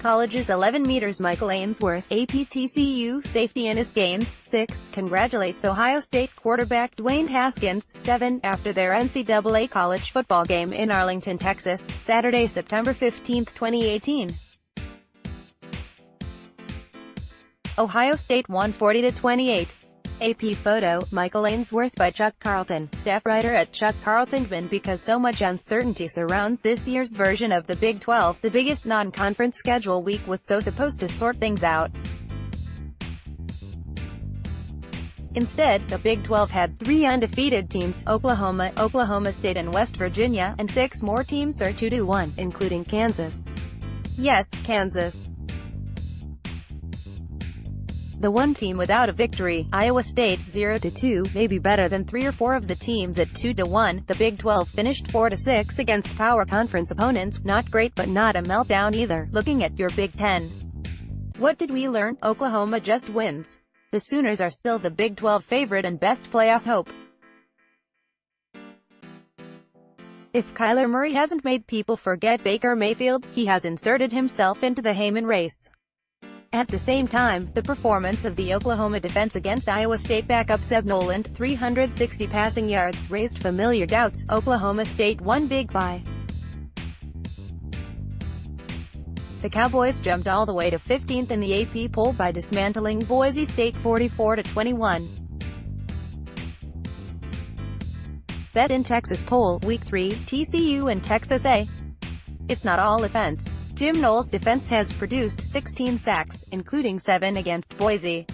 Colleges 11 meters Michael Ainsworth, AP TCU safety Innis Gaines, 6, congratulates Ohio State quarterback Dwayne Haskins, 7, after their NCAA college football game in Arlington, Texas, Saturday, September 15, 2018. Ohio State won 40-28. AP photo, Michael Ainsworth by Chuck Carlton, staff writer at Chuck Carlton. Because so much uncertainty surrounds this year's version of the Big 12, the biggest non-conference schedule week was supposed to sort things out. Instead, the Big 12 had 3 undefeated teams, Oklahoma, Oklahoma State and West Virginia, and 6 more teams are 2-1, including Kansas. Yes, Kansas. The one team without a victory, Iowa State, 0-2, may be better than 3 or 4 of the teams at 2-1. The Big 12 finished 4-6 against power conference opponents, not great but not a meltdown either. Looking at your Big 10. What did we learn? Oklahoma just wins. The Sooners are still the Big 12 favorite and best playoff hope. If Kyler Murray hasn't made people forget Baker Mayfield, he has inserted himself into the Heyman race. At the same time, the performance of the Oklahoma defense against Iowa State backup Sept Noland, 360 passing yards, raised familiar doubts. Oklahoma State won big by. The Cowboys jumped all the way to 15th in the AP poll by dismantling Boise State 44-21. Bet in Texas poll, Week 3, TCU and Texas A. It's not all offense. Jim Knowles' defense has produced 16 sacks, including 7 against Boise.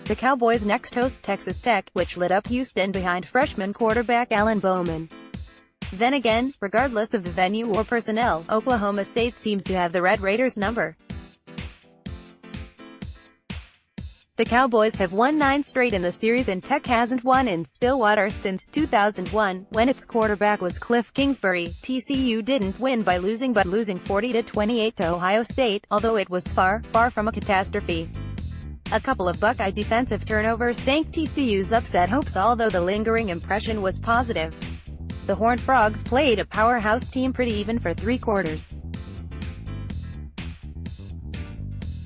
The Cowboys next host Texas Tech, which lit up Houston behind freshman quarterback Alan Bowman. Then again, regardless of the venue or personnel, Oklahoma State seems to have the Red Raiders number. The Cowboys have won 9 straight in the series and Tech hasn't won in Stillwater since 2001, when its quarterback was Cliff Kingsbury. TCU didn't win by losing but losing 40-28 to Ohio State, although it was far from a catastrophe. A couple of Buckeye defensive turnovers sank TCU's upset hopes, although the lingering impression was positive. The Horned Frogs played a powerhouse team pretty even for 3 quarters.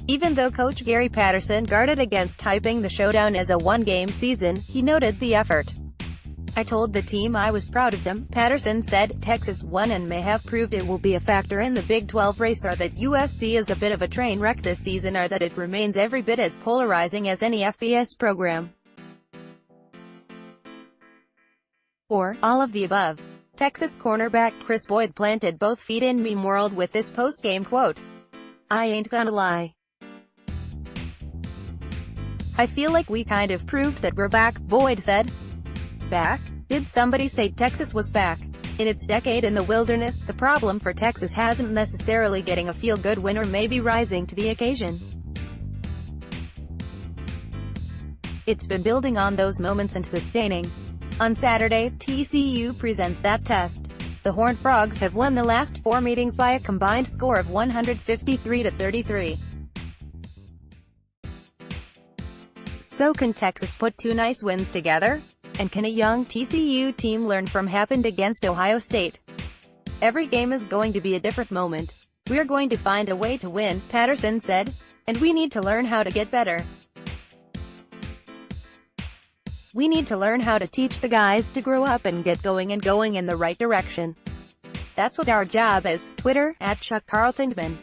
Even though coach Gary Patterson guarded against hyping the showdown as a one-game season, he noted the effort. "I told the team I was proud of them," Patterson said. Texas won and may have proved it will be a factor in the Big 12 race, or that USC is a bit of a train wreck this season, or that it remains every bit as polarizing as any FBS program. Or, all of the above. Texas cornerback Chris Boyd planted both feet in meme world with this post-game quote. "I ain't gonna lie. I feel like we kind of proved that we're back," Boyd said. Back? Did somebody say Texas was back? In its decade in the wilderness, the problem for Texas hasn't necessarily getting a feel-good win, or maybe rising to the occasion. It's been building on those moments and sustaining. On Saturday, TCU presents that test. The Horned Frogs have won the last 4 meetings by a combined score of 153-33. So can Texas put 2 nice wins together? And can a young TCU team learn from happened against Ohio State? Every game is going to be a different moment. We're going to find a way to win, Patterson said. And we need to learn how to get better. We need to learn how to teach the guys to grow up and get going in the right direction. That's what our job is. Twitter, @ChuckCarlton.